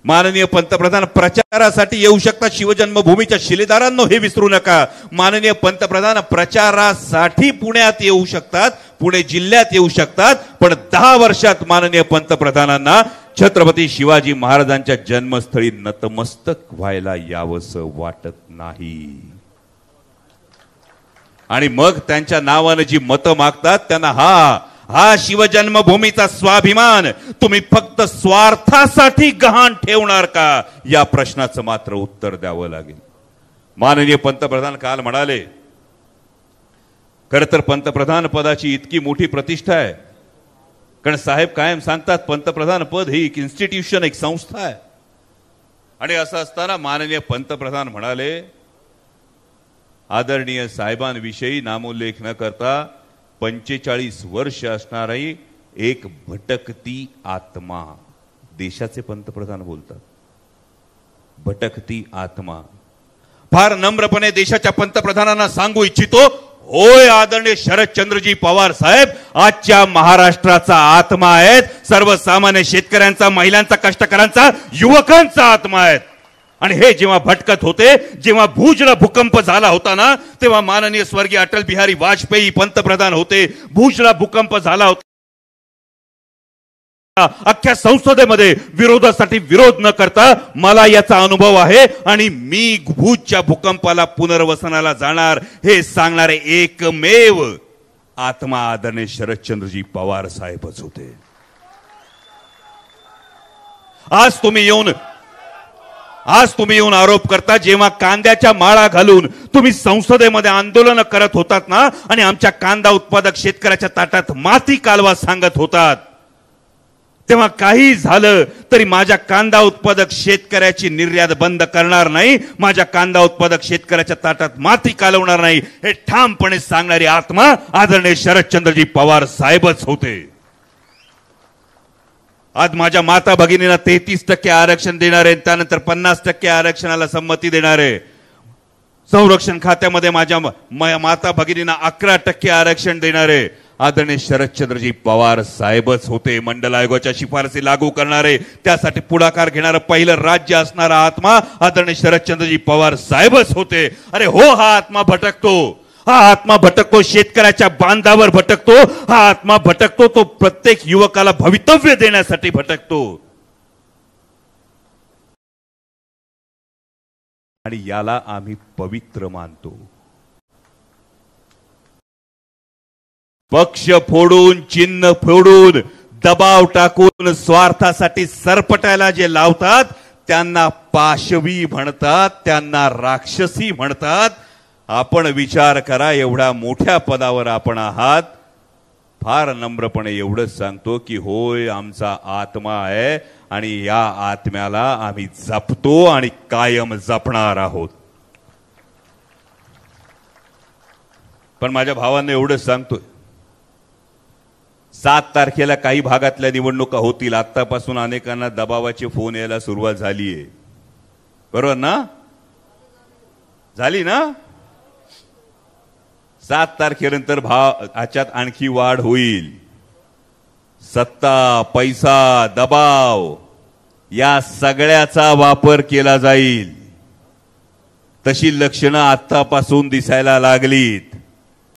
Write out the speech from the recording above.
माननीय पंतप्रधान प्रचारासाठी येऊ शकतात, शिवजन्मभूमीच्या शिलेदारांनो हे विसरू नका। माननीय पंतप्रधान प्रचारासाठी पुण्यात येऊ शकतात, पुणे जिल्ह्यात येऊ शकतात, पण 10 वर्षात माननीय पंतप्रधानांना छत्रपती शिवाजी महाराजांच्या जन्मस्थळी नतमस्तक व्हायला यावंसं वाटत नाही। आणि मग त्यांच्या नावाने जी मतं मागतात त्यांना हा शिवजन्मभूमीचा स्वाभिमान तुम्ही फक्त स्वार्थासाठी गहाण ठेवणार का, या प्रश्नाचं मात्र उत्तर द्यावं लागेल। माननीय पंतप्रधान काल म्हणाले, खरं तर पंतप्रधान पदाची इतकी मोठी प्रतिष्ठा आहे, कारण साहेब कायम सांगतात पंतप्रधान पद ही एक इन्स्टिट्यूशन, एक संस्था आहे। आणि असं असताना माननीय पंतप्रधान म्हणाले, आदरणीय साहेबांविषयी नामोल्लेख न करता 45 वर्ष असणारी एक भटकती आत्मा, देशाचे पंतप्रधान बोलतात, भटकती आत्मा। फार नम्रपणे देशाच्या पंतप्रधानांना सांगू इच्छितो, होय आदरणीय शरदचंद्रजी पवार साहेब आजच्या महाराष्ट्राचा आत्मा आहेत, सर्वसामान्य शेतकऱ्यांचा, महिलांचा, कष्टकऱ्यांचा, युवकांचा आत्मा आहेत। आणि हे जेव्हा भटकत होते, जेव्हा भुजला भूकंप झाला होता ना, तेव्हा माननीय स्वर्गीय अटल बिहारी वाजपेयी पंतप्रधान होते, भुजला भूकंप झाला होता, अख्ख्या संसदेमध्ये विरोधासाठी विरोध न करता मला याचा अनुभव आहे आणि मी भुजच्या भूकंपाला पुनर्वसनाला जाणार हे सांगणारे एकमेव आत्मा आदरणीय शरदचंद्रजी पवार साहेबच होते। आज तुम्ही येऊन आरोप करता, जेव्हा कांद्याच्या माळा घालून तुम्ही संसदेमध्ये आंदोलन करत होतात ना, आणि आमच्या कांदा उत्पादक शेतकऱ्याच्या ताटात माती कालवा सांगत होतात, तेव्हा काही झालं तरी माझ्या कांदा उत्पादक शेतकऱ्याची निर्यात बंद करणार नाही, माझ्या कांदा उत्पादक शेतकऱ्याच्या ताटात माती कालवणार नाही, हे ठामपणे सांगणारी आत्मा आदरणीय शरदचंद्रजी पवार साहेबच होते। आज माझ्या माता भगिनींना 33% आरक्षण देणार आहे, त्यानंतर 50% आरक्षणाला संमती देणार आहे। संरक्षण खात्यामध्ये माझ्या माता भगिनींना 11% आरक्षण देणार आहे, आदरणीय शरदचंद्रजी पवार साहेबच होते। मंडल आयोगाच्या शिफारसी लागू करणारे, त्यासाठी पुढाकार घेणारं पहिलं राज्य असणारा आत्मा आदरणीय शरदचंद्रजी पवार साहेबच होते। अरे हो, हा आत्मा भटकतो, हा आत्मा भटकतो, शेतकऱ्याच्या बांधावर भटकतो, हा आत्मा भटकतो, तो प्रत्येक युवकाला भवितव्य देण्यासाठी भटकतो। आणि याला आम्ही पवित्र मानतो। पक्ष फोडून, चिन्ह फोडून, दबाव टाकून स्वार्थासाठी सरपटायला जे लावतात त्यांना पाशवी म्हणतात, त्यांना राक्षसी म्हणतात। आपण विचार करा, एवढ्या मोठ्या पदावर आपण आहात, फार नम्रपणे एवढंच सांगतो की होय आमचा आत्मा आहे आणि या आत्म्याला आम्ही जपतो आणि कायम जपणार आहोत। पण माझ्या भावांना एवढंच सांगतोय, 7 तारखेला काही भागातल्या निवडणुका होतील, आतापासून अनेकांना दबावाचे फोन यायला सुरुवात झालीये, बरोबर ना? झाली ना? 7 तारखेनंतर ह्याच्यात आणखी वाढ होईल। सत्ता, पैसा, दबाव या सगळ्याचा वापर केला जाईल, तशी लक्षणं आतापासून दिसायला लागलीत।